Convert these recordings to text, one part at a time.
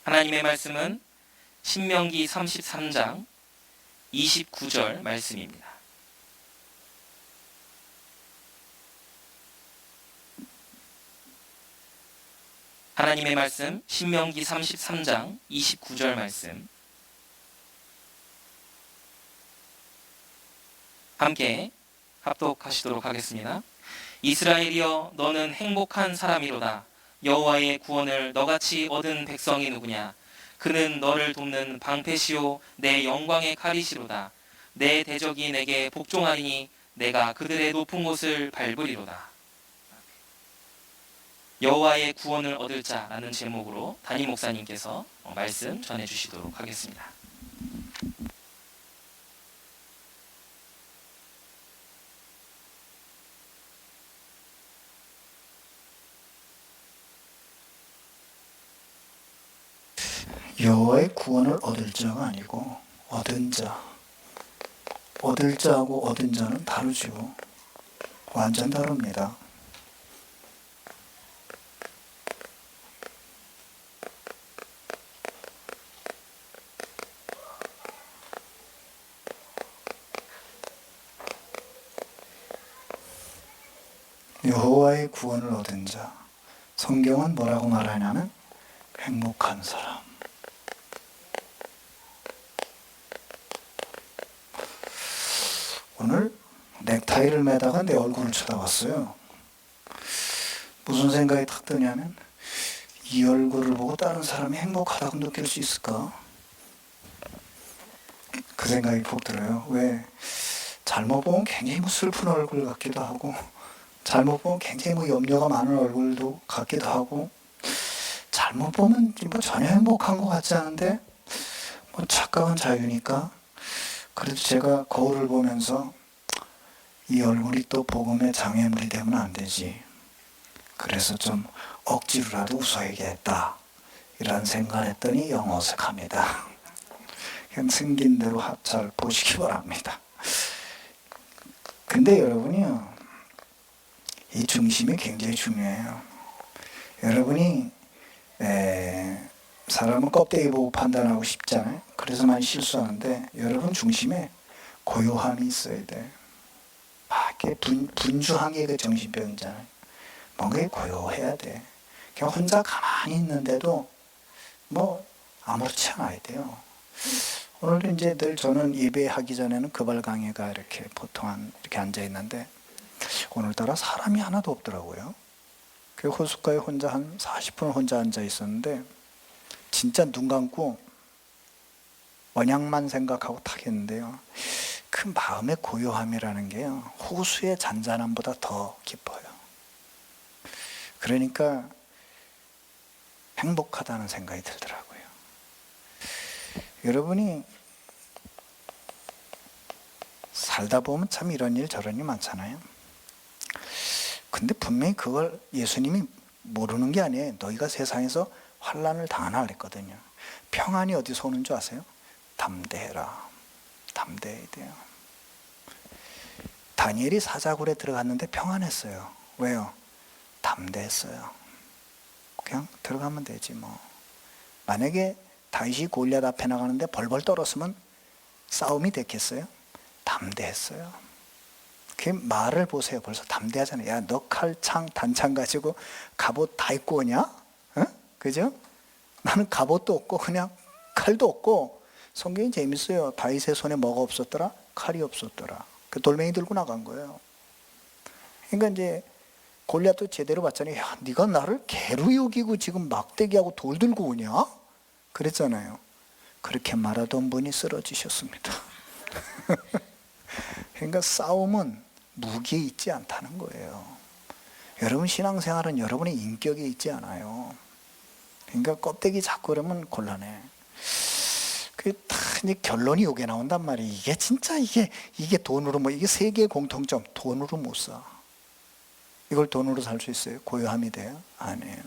하나님의 말씀은 신명기 33장 29절 말씀입니다. 하나님의 말씀 신명기 33장 29절 말씀 함께 합독하시도록 하겠습니다. 이스라엘이여 너는 행복한 사람이로다. 여호와의 구원을 너같이 얻은 백성이 누구냐. 그는 너를 돕는 방패시오 내 영광의 칼이시로다. 내 대적이 내게 복종하리니 내가 그들의 높은 곳을 밟으리로다. 여호와의 구원을 얻을 자라는 제목으로 담임 목사님께서 말씀 전해주시도록 하겠습니다. 여호와의 구원을 얻을 자가 아니고 얻은 자. 얻을 자하고 얻은 자는 다르죠. 완전 다릅니다. 여호와의 구원을 얻은 자. 성경은 뭐라고 말하냐면 행복한 사람. 오늘 넥타이를 매다가 내 얼굴을 쳐다봤어요. 무슨 생각이 탁 드냐면 이 얼굴을 보고 다른 사람이 행복하다고 느낄 수 있을까? 그 생각이 푹 들어요. 왜? 잘못 보면 굉장히 슬픈 얼굴 같기도 하고 잘못 보면 굉장히 염려가 많은 얼굴도 같기도 하고 잘못 보면 전혀 행복한 것 같지 않은데 착각은 자유니까 그래도 제가 거울을 보면서 이 얼굴이 또 복음의 장애물이 되면 안 되지. 그래서 좀 억지로라도 웃어야겠다. 이런 생각을 했더니 영 어색합니다. 그냥 생긴 대로 잘 보시기 바랍니다. 근데 여러분이요, 이 중심이 굉장히 중요해요. 여러분이 사람은 껍데기 보고 판단하고 싶잖아요. 그래서 많이 실수하는데 여러분 중심에 고요함이 있어야 돼. 이렇게 분주한 게 그 정신병이잖아요. 뭔가 고요해야 돼. 그냥 혼자 가만히 있는데도 아무렇지 않아야 돼요. 오늘도 이제 늘 저는 예배하기 전에는 그발 강의가 이렇게 보통 이렇게 앉아 있는데 오늘따라 사람이 하나도 없더라고요. 그 호숫가에 혼자 한 40분 혼자 앉아 있었는데 진짜 눈 감고 언양만 생각하고 타겠는데요. 그 마음의 고요함이라는 게요, 호수의 잔잔함보다 더 깊어요. 그러니까 행복하다는 생각이 들더라고요. 여러분이 살다 보면 참 이런 일 저런 일 많잖아요. 근데 분명히 그걸 예수님이 모르는 게 아니에요. 너희가 세상에서 환난을 당하나 그랬거든요. 평안이 어디서 오는 줄 아세요? 담대해라. 담대해야 돼요. 다니엘이 사자굴에 들어갔는데 평안했어요. 왜요? 담대했어요. 그냥 들어가면 되지 뭐. 만약에 다윗이 골리앗 앞에 나가는데 벌벌 떨었으면 싸움이 됐겠어요? 담대했어요. 그 말을 보세요. 벌써 담대하잖아요. 야, 너 칼, 창, 단창 가지고 갑옷 다 입고 오냐? 어? 그죠? 나는 갑옷도 없고 그냥 칼도 없고. 성경이 재밌어요. 다윗의 손에 뭐가 없었더라? 칼이 없었더라. 그 돌멩이 들고 나간 거예요. 그러니까 이제 골리앗도 제대로 봤잖아요. 야, 네가 나를 개로 여기고 지금 막대기하고 돌 들고 오냐? 그랬잖아요. 그렇게 말하던 분이 쓰러지셨습니다. 그러니까 싸움은 무기에 있지 않다는 거예요. 여러분 신앙생활은 여러분의 인격에 있지 않아요. 그러니까 껍데기 잡고 그러면 곤란해. 이제 결론이 요게 나온단 말이에요. 이게 진짜 이게 돈으로 이게 세계의 공통점. 돈으로 못 사. 이걸 돈으로 살 수 있어요? 고요함이 돼요? 아니에요.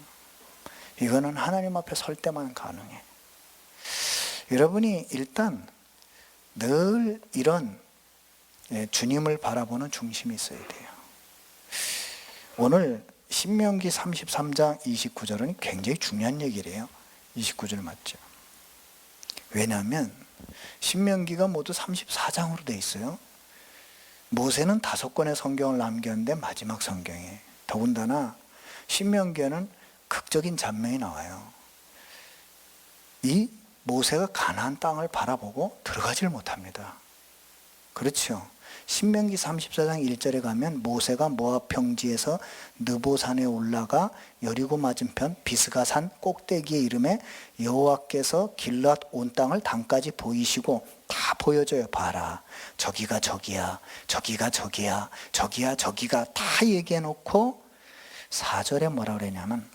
이거는 하나님 앞에 설 때만 가능해. 여러분이 일단 늘 이런 주님을 바라보는 중심이 있어야 돼요. 오늘 신명기 33장 29절은 굉장히 중요한 얘기래요. 29절 맞죠? 왜냐하면 신명기가 모두 34장으로 돼 있어요. 모세는 5권의 성경을 남겼는데 마지막 성경에, 더군다나 신명기에는 극적인 장면이 나와요. 이 모세가 가나안 땅을 바라보고 들어가질 못합니다. 그렇죠. 신명기 34장 1절에 가면 모세가 모압 평지에서 느보산에 올라가 여리고 맞은편 비스가산 꼭대기에 이름에 여호와께서 길앗 온 땅을 단까지 보이시고 다 보여줘요. 봐라, 저기가 저기야, 저기가 저기야, 저기야 저기가 다 얘기해 놓고 4절에 뭐라 그러냐면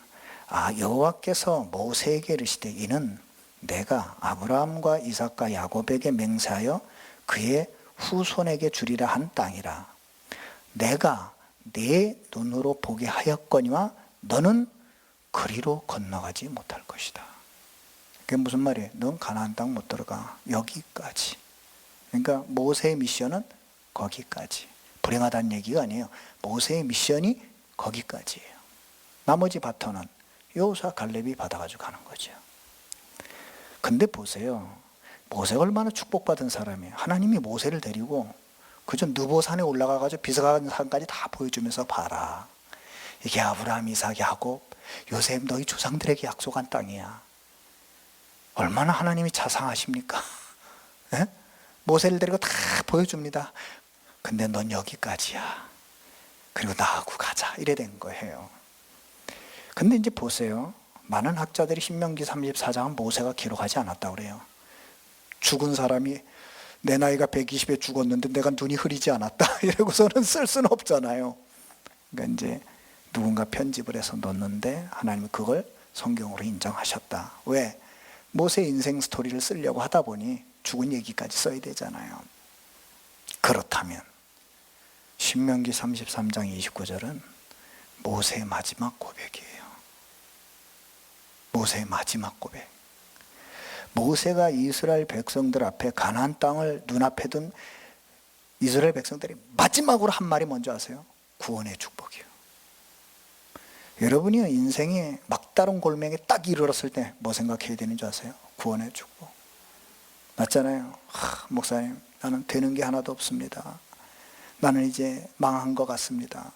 여호와께서 모세에게 이르시되 이는 내가 아브라함과 이삭과 야곱에게 맹세하여 그의 후손에게 주리라 한 땅이라. 내가 내 눈으로 보게 하였거니와 너는 그리로 건너가지 못할 것이다. 그게 무슨 말이에요? 넌 가나안 땅 못 들어가. 여기까지. 그러니까 모세의 미션은 거기까지. 불행하다는 얘기가 아니에요. 모세의 미션이 거기까지예요. 나머지 바톤은 여호수아 갈렙이 받아가지고 가는 거죠. 근데 보세요. 모세가 얼마나 축복받은 사람이에요. 하나님이 모세를 데리고 그저 느보산에 올라가가지고 비스가산까지 다 보여주면서 봐라, 이게 아브라함, 이삭, 야곱, 요셉 너희 조상들에게 약속한 땅이야. 얼마나 하나님이 자상하십니까? 예? 모세를 데리고 다 보여줍니다. 근데 넌 여기까지야. 그리고 나하고 가자. 이래 된 거예요. 근데 이제 보세요. 많은 학자들이 신명기 34장은 모세가 기록하지 않았다고 그래요. 죽은 사람이 내 나이가 120에 죽었는데 내가 눈이 흐리지 않았다 이러고서는 쓸 수는 없잖아요. 그러니까 이제 누군가 편집을 해서 넣었는데 하나님이 그걸 성경으로 인정하셨다. 왜? 모세 인생 스토리를 쓰려고 하다 보니 죽은 얘기까지 써야 되잖아요. 그렇다면 신명기 33장 29절은 모세의 마지막 고백이에요. 모세의 마지막 고백. 모세가 이스라엘 백성들 앞에 가나안 땅을 눈앞에 둔 이스라엘 백성들이 마지막으로 한 말이 뭔지 아세요? 구원의 축복이에요. 여러분이 인생의 막다른 골명에 딱 이르렀을 때 뭐 생각해야 되는 줄 아세요? 구원의 축복. 맞잖아요. 목사님, 나는 되는 게 하나도 없습니다. 나는 이제 망한 것 같습니다.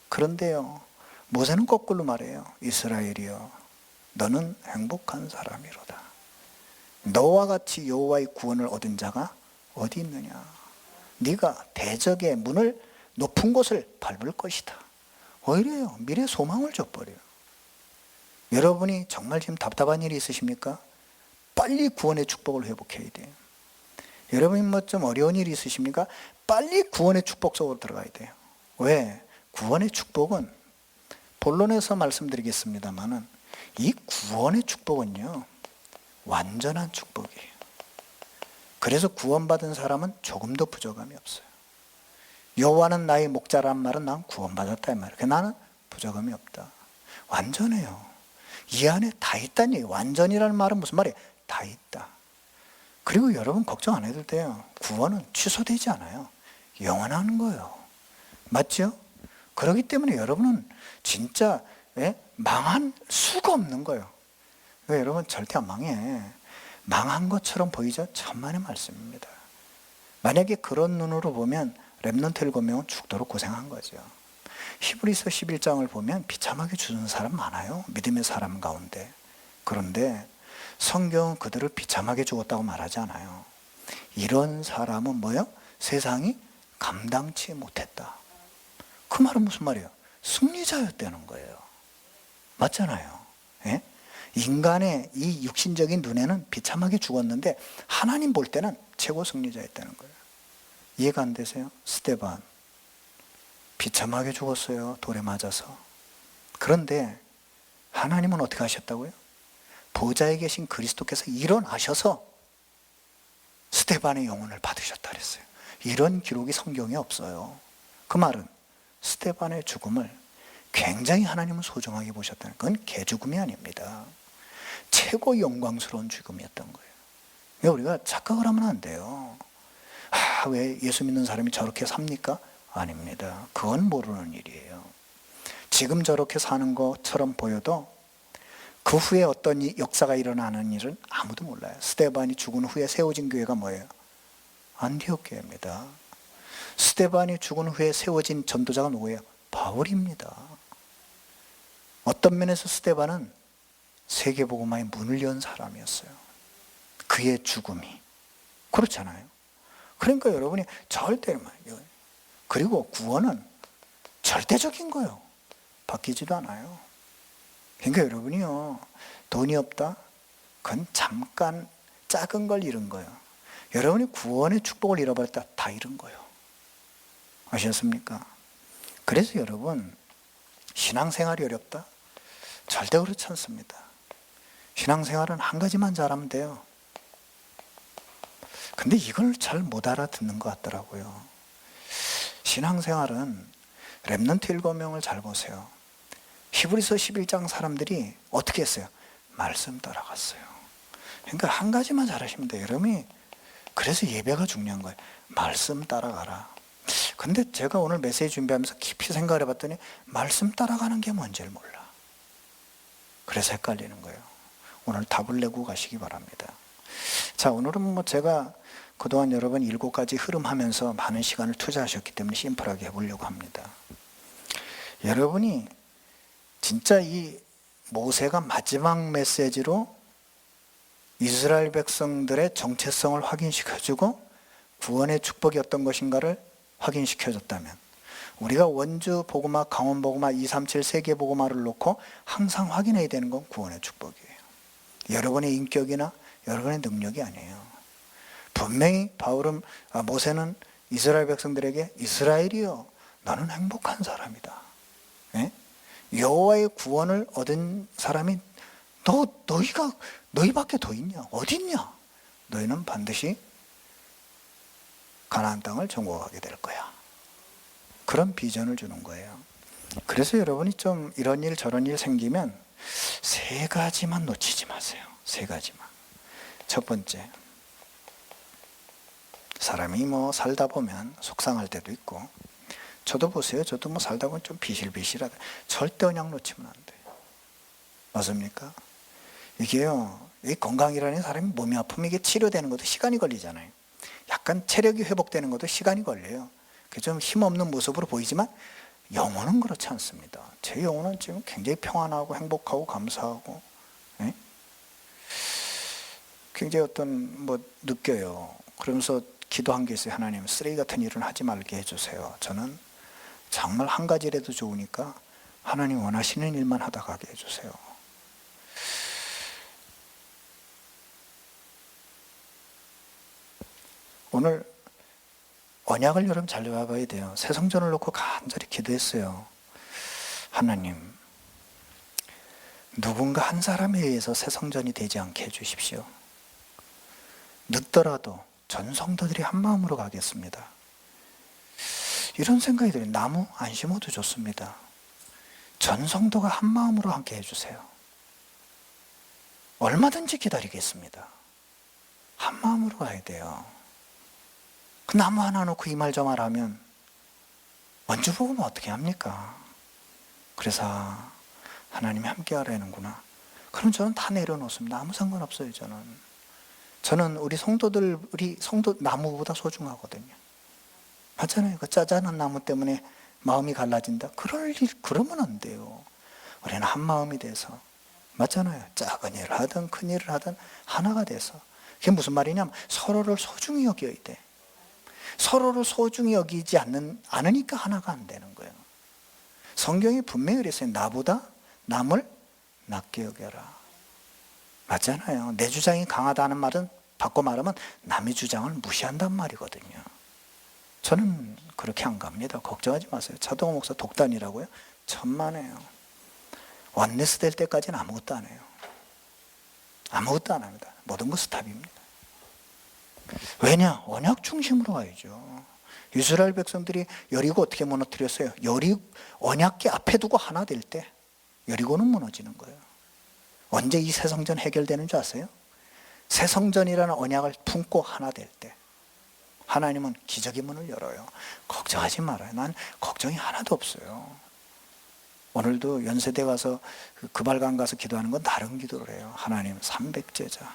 그런데요, 모세는 거꾸로 말해요. 이스라엘이여, 너는 행복한 사람이로다. 너와 같이 여호와의 구원을 얻은 자가 어디 있느냐. 네가 대적의 문을 높은 곳을 밟을 것이다. 오히려 미래 소망을 줘버려요. 여러분이 정말 지금 답답한 일이 있으십니까? 빨리 구원의 축복을 회복해야 돼요. 여러분이 뭐 좀 어려운 일이 있으십니까? 빨리 구원의 축복 속으로 들어가야 돼요. 왜? 구원의 축복은 본론에서 말씀드리겠습니다만은 이 구원의 축복은요, 완전한 축복이에요. 그래서 구원받은 사람은 조금도 부족함이 없어요. 여호와는 나의 목자란 말은 난 구원받았다 이 말이에요. 나는 부족함이 없다. 완전해요. 이 안에 다 있다는 얘기예요. 완전이라는 말은 무슨 말이에요? 다 있다. 그리고 여러분 걱정 안 해도 돼요. 구원은 취소되지 않아요. 영원한 거예요. 맞죠? 그렇기 때문에 여러분은 진짜 망할 수가 없는 거예요. 왜? 여러분 절대 안 망해. 망한 것처럼 보이죠? 천만의 말씀입니다. 만약에 그런 눈으로 보면 렘넌트 7명은 죽도록 고생한 거죠. 히브리서 11장을 보면 비참하게 죽은 사람 많아요. 믿음의 사람 가운데. 그런데 성경은 그들을 비참하게 죽었다고 말하지 않아요. 이런 사람은 뭐예요? 세상이 감당치 못했다. 그 말은 무슨 말이에요? 승리자였다는 거예요. 맞잖아요. 예? 인간의 이 육신적인 눈에는 비참하게 죽었는데 하나님 볼 때는 최고 승리자였다는 거예요. 이해가 안 되세요? 스데반 비참하게 죽었어요. 돌에 맞아서. 그런데 하나님은 어떻게 하셨다고요? 보좌에 계신 그리스도께서 일어나셔서 스데반의 영혼을 받으셨다 그랬어요. 이런 기록이 성경에 없어요. 그 말은 스데반의 죽음을 굉장히 하나님은 소중하게 보셨다는 건 개죽음이 아닙니다. 최고 영광스러운 죽음이었던 거예요. 우리가 착각을 하면 안 돼요. 왜 예수 믿는 사람이 저렇게 삽니까? 아닙니다. 그건 모르는 일이에요. 지금 저렇게 사는 것처럼 보여도 그 후에 어떤 역사가 일어나는 일은 아무도 몰라요. 스데반이 죽은 후에 세워진 교회가 뭐예요? 안디옥 교회입니다. 스데반이 죽은 후에 세워진 전도자가 누구예요? 바울입니다. 어떤 면에서 스데반은 세계복음화의 문을 연 사람이었어요. 그의 죽음이. 그렇잖아요. 그러니까 여러분이 절대, 그리고 구원은 절대적인 거예요. 바뀌지도 않아요. 그러니까 여러분이요, 돈이 없다? 그건 잠깐 작은 걸 잃은 거예요. 여러분이 구원의 축복을 잃어버렸다? 다 잃은 거예요. 아셨습니까? 그래서 여러분, 신앙생활이 어렵다? 절대 그렇지 않습니다. 신앙생활은 한 가지만 잘하면 돼요. 근데 이걸 잘 못 알아듣는 것 같더라고요. 신앙생활은 렘넌트 7명을 잘 보세요. 히브리서 11장 사람들이 어떻게 했어요? 말씀 따라갔어요. 그러니까 한 가지만 잘하시면 돼요. 여러분이 그래서 예배가 중요한 거예요. 말씀 따라가라. 근데 제가 오늘 메시지 준비하면서 깊이 생각을 해봤더니 말씀 따라가는 게 뭔지를 몰라. 그래서 헷갈리는 거예요. 오늘 답을 내고 가시기 바랍니다. 자, 오늘은 뭐 제가 그동안 여러분 7가지 흐름하면서 많은 시간을 투자하셨기 때문에 심플하게 해보려고 합니다. 여러분이 진짜 이 모세가 마지막 메시지로 이스라엘 백성들의 정체성을 확인시켜주고 구원의 축복이 어떤 것인가를 확인시켜줬다면, 우리가 원주 복음화, 강원 복음화, 237 세계 복음화를 놓고 항상 확인해야 되는 건 구원의 축복이에요. 여러분의 인격이나 여러분의 능력이 아니에요. 분명히 모세는 이스라엘 백성들에게 이스라엘이여, 너는 행복한 사람이다. 예? 여호와의 구원을 얻은 사람이 너희밖에 더 있냐? 어디 있냐? 너희는 반드시 가나안 땅을 정복하게 될 거야. 그런 비전을 주는 거예요. 그래서 여러분이 좀 이런 일 저런 일 생기면 3가지만 놓치지 마세요. 3가지만. 첫 번째, 사람이 뭐 살다 보면 속상할 때도 있고, 저도 보세요. 저도 뭐 살다 보면 좀 비실비실하다. 절대 언약 놓치면 안 돼요. 맞습니까? 이게요, 이 건강이라는 사람이 몸이 아프면 이게 치료되는 것도 시간이 걸리잖아요. 약간 체력이 회복되는 것도 시간이 걸려요. 좀 힘없는 모습으로 보이지만 영혼은 그렇지 않습니다. 제 영혼은 지금 굉장히 평안하고 행복하고 감사하고, 예? 굉장히 느껴요. 그러면서 기도한 게 있어요. 하나님, 쓰레기 같은 일은 하지 말게 해주세요. 저는 정말 한 가지라도 좋으니까 하나님 원하시는 일만 하다 가게 해주세요. 오늘 언약을 여러분 잘 봐봐야 돼요. 새 성전을 놓고 간절히 기도했어요. 하나님, 누군가 한 사람에 의해서 새 성전이 되지 않게 해주십시오. 늦더라도 전 성도들이 한 마음으로 가겠습니다. 이런 생각이 들어요. 나무 안 심어도 좋습니다. 전 성도가 한 마음으로 함께 해주세요. 얼마든지 기다리겠습니다. 한 마음으로 가야 돼요. 그 나무 하나 놓고 이 말 저 말 하면 원주 복음은 어떻게 합니까? 그래서 하나님이 함께 하라는구나. 그럼 저는 다 내려놓습니다. 아무 상관없어요. 저는 우리 성도 나무보다 소중하거든요. 맞잖아요. 그 짜잔한 나무 때문에 마음이 갈라진다. 그러면 안 돼요. 우리는 한 마음이 돼서, 맞잖아요. 작은 일을 하든 큰 일을 하든 하나가 돼서. 그게 무슨 말이냐면 서로를 소중히 여겨야 돼. 서로를 소중히 여기지 않으니까 하나가 안 되는 거예요. 성경이 분명히 그랬어요. 나보다 남을 낮게 여겨라. 맞잖아요. 내 주장이 강하다는 말은 바꿔 말하면 남의 주장을 무시한단 말이거든요. 저는 그렇게 안 갑니다. 걱정하지 마세요. 차동호 목사 독단이라고요? 천만에요. 원네스 될 때까지는 아무것도 안 해요. 아무것도 안 합니다. 모든 거 스탑입니다. 왜냐? 언약 중심으로 가야죠. 이스라엘 백성들이 여리고 어떻게 무너뜨렸어요? 언약궤 앞에 두고 하나 될 때 여리고는 무너지는 거예요. 언제 이 새 성전 해결되는 줄 아세요? 새 성전이라는 언약을 품고 하나 될 때 하나님은 기적의 문을 열어요. 걱정하지 말아요. 난 걱정이 하나도 없어요. 오늘도 연세대 가서 그 발관 가서 기도하는 건 다른 기도를 해요. 하나님 300제자,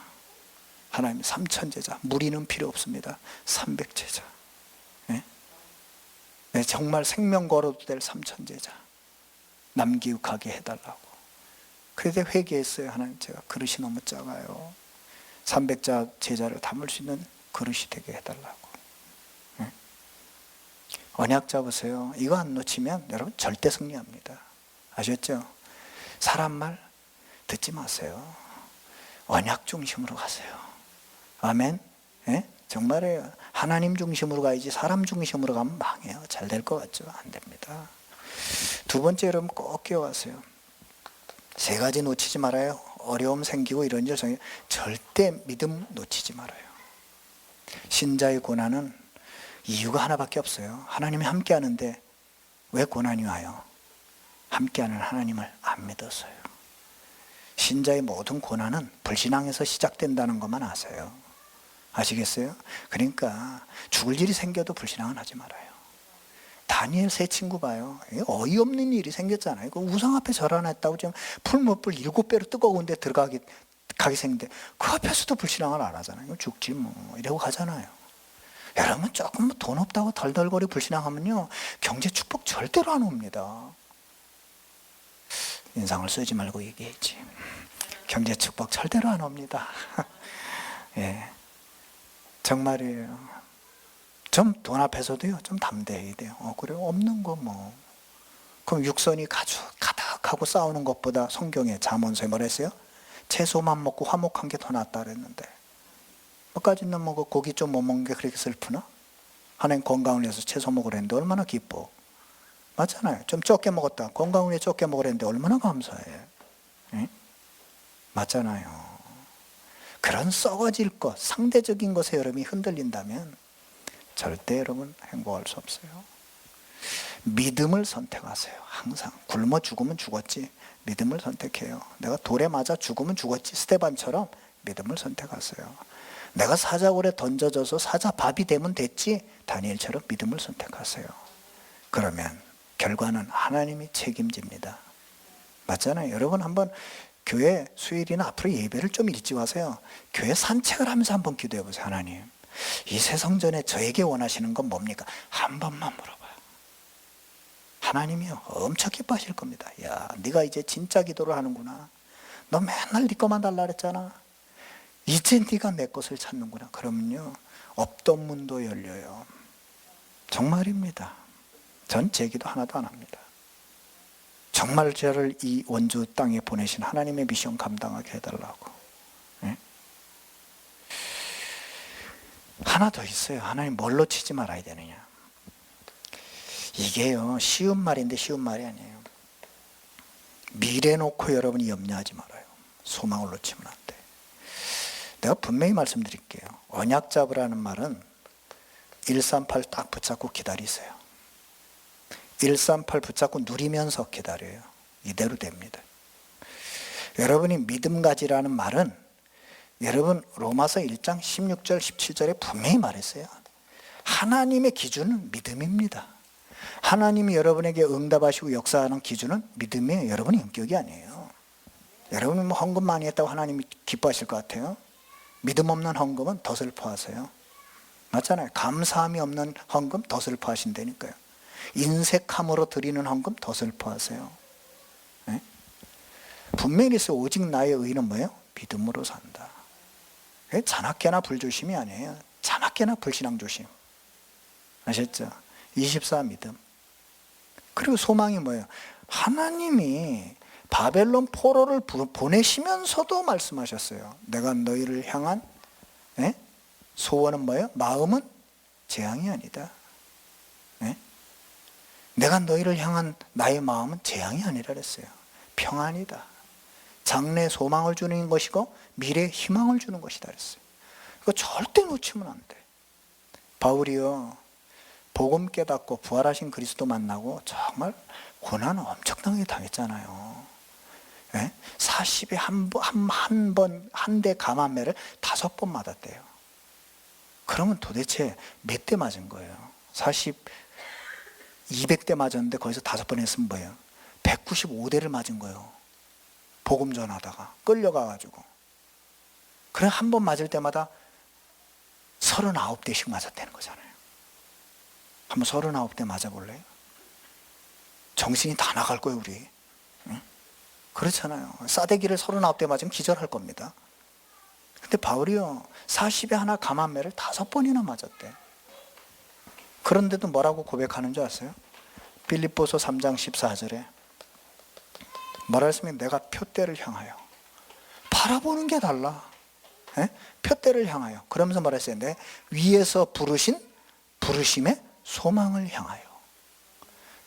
하나님 3000제자, 무리는 필요 없습니다. 300제자. 네? 네, 정말 생명 걸어도 될 3000제자 남기욱하게 해달라고. 그래서 회개했어요. 하나님, 제가 그릇이 너무 작아요. 300자 제자를 담을 수 있는 그릇이 되게 해달라고. 네? 언약 잡으세요. 이거 안 놓치면 여러분 절대 승리합니다. 아셨죠? 사람 말 듣지 마세요. 언약 중심으로 가세요. 아멘. 예? 정말이에요. 하나님 중심으로 가야지 사람 중심으로 가면 망해요. 잘 될 것 같죠? 안 됩니다. 두 번째, 여러분 꼭 기억하세요. 세 가지 놓치지 말아요. 어려움 생기고 이런 일 생기고 절대 믿음 놓치지 말아요. 신자의 고난은 이유가 하나밖에 없어요. 하나님이 함께 하는데 왜 고난이 와요? 함께하는 하나님을 안 믿어서요. 신자의 모든 고난은 불신앙에서 시작된다는 것만 아세요. 아시겠어요? 그러니까 죽을 일이 생겨도 불신앙은 하지 말아요. 다니엘 세 친구 봐요. 어이없는 일이 생겼잖아요. 우상 앞에 절 하나 했다고 지금 풀무불 7배로 뜨거운 데 들어가게 생긴데 그 앞에서도 불신앙을 안 하잖아요. 죽지 뭐 이러고 가잖아요. 여러분 조금 돈 없다고 덜덜거리 불신앙하면요 경제 축복 절대로 안 옵니다. 인상을 쓰지 말고 얘기했지. 경제 축복 절대로 안 옵니다. 예, 정말이에요. 좀 돈 앞에서도요 좀 담대해야 돼요. 그래 없는 거 뭐. 그럼 육선이 가득하고 싸우는 것보다 성경에 잠언서에 뭐라 했어요? 채소만 먹고 화목한 게 더 낫다 그랬는데 뭐까지는 먹고 고기 좀 못 먹는 게 그렇게 슬프나? 하나님 건강을 위해서 채소 먹으랬는데 얼마나 기뻐. 맞잖아요. 좀 적게 먹었다. 건강을 위해 적게 먹으랬는데 얼마나 감사해. 예? 맞잖아요. 그런 썩어질 것, 상대적인 것에 여러분이 흔들린다면 절대 여러분 행복할 수 없어요. 믿음을 선택하세요. 항상 굶어 죽으면 죽었지 믿음을 선택해요. 내가 돌에 맞아 죽으면 죽었지 스데반처럼 믿음을 선택하세요. 내가 사자굴에 던져져서 사자밥이 되면 됐지 다니엘처럼 믿음을 선택하세요. 그러면 결과는 하나님이 책임집니다. 맞잖아요. 여러분 한번 교회 수요일이나 앞으로 예배를 좀 일찍 와서요 교회 산책을 하면서 한번 기도해 보세요. 하나님 이 새 성전에 저에게 원하시는 건 뭡니까? 한 번만 물어봐요. 하나님이요 엄청 기뻐하실 겁니다. 야, 네가 이제 진짜 기도를 하는구나. 너 맨날 네 것만 달라 그랬잖아. 이제 네가 내 것을 찾는구나. 그러면요 없던 문도 열려요. 정말입니다. 전 제 기도 하나도 안 합니다. 정말 저를 이 원주 땅에 보내신 하나님의 미션 감당하게 해달라고. 네? 하나 더 있어요. 하나님 뭘로 치지 말아야 되느냐. 이게요 쉬운 말인데 쉬운 말이 아니에요. 미래 놓고 여러분이 염려하지 말아요. 소망을 놓치면 안 돼. 내가 분명히 말씀드릴게요. 언약 잡으라는 말은 138 딱 붙잡고 기다리세요. 138 붙잡고 누리면서 기다려요. 이대로 됩니다. 여러분이 믿음 가지라는 말은 여러분 로마서 1장 16절 17절에 분명히 말했어요. 하나님의 기준은 믿음입니다. 하나님이 여러분에게 응답하시고 역사하는 기준은 믿음이에요. 여러분의 인격이 아니에요. 여러분이 뭐 헌금 많이 했다고 하나님이 기뻐하실 것 같아요? 믿음 없는 헌금은 더 슬퍼하세요. 맞잖아요. 감사함이 없는 헌금 더 슬퍼하신다니까요. 인색함으로 드리는 헌금 더 슬퍼하세요. 네? 분명히 있어요. 오직 나의 의는 뭐예요? 믿음으로 산다. 자나깨나 불조심이 아니에요. 자나깨나 불신앙 조심. 아셨죠? 24 믿음. 그리고 소망이 뭐예요? 하나님이 바벨론 포로를 보내시면서도 말씀하셨어요. 내가 너희를 향한 소원은 뭐예요? 마음은 재앙이 아니다. 내가 너희를 향한 나의 마음은 재앙이 아니라 그랬어요. 평안이다. 장래 소망을 주는 것이고 미래 희망을 주는 것이다 그랬어요. 이거 절대 놓치면 안 돼. 바울이요 복음 깨닫고 부활하신 그리스도 만나고 정말 고난을 엄청나게 당했잖아요. 40에 한 대 감암매를 5번 맞았대요. 그러면 도대체 몇 대 맞은 거예요? 200대 맞았는데 거기서 5번 했으면 뭐예요? 195대를 맞은 거예요. 복음 전하다가 끌려가가지고. 그래 한 번 맞을 때마다 39대씩 맞았다는 거잖아요. 한번 39대 맞아볼래요? 정신이 다 나갈 거예요 우리. 응? 그렇잖아요. 싸대기를 39대 맞으면 기절할 겁니다. 근데 바울이요 40에 하나 감한매를 5번이나 맞았대. 그런데도 뭐라고 고백하는 줄 아세요? 빌립보서 3장 14절에 뭐라 했으면 내가 표대를 향하여. 바라보는 게 달라. 에? 표대를 향하여. 그러면서 뭐라 했어요? 내 위에서 부르신 부르심의 소망을 향하여.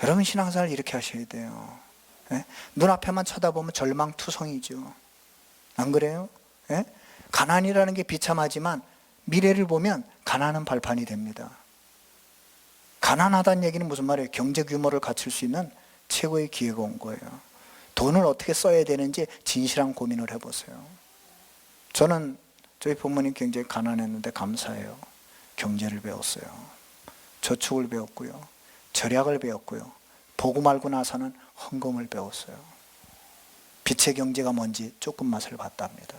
여러분 신앙생활 이렇게 하셔야 돼요. 에? 눈앞에만 쳐다보면 절망투성이죠. 안 그래요? 에? 가난이라는 게 비참하지만 미래를 보면 가난은 발판이 됩니다. 가난하다는 얘기는 무슨 말이에요? 경제 규모를 갖출 수 있는 최고의 기회가 온 거예요. 돈을 어떻게 써야 되는지 진실한 고민을 해보세요. 저는 저희 부모님 굉장히 가난했는데 감사해요. 경제를 배웠어요. 저축을 배웠고요. 절약을 배웠고요. 복음 알고 나서는 헌금을 배웠어요. 빛의 경제가 뭔지 조금 맛을 봤답니다.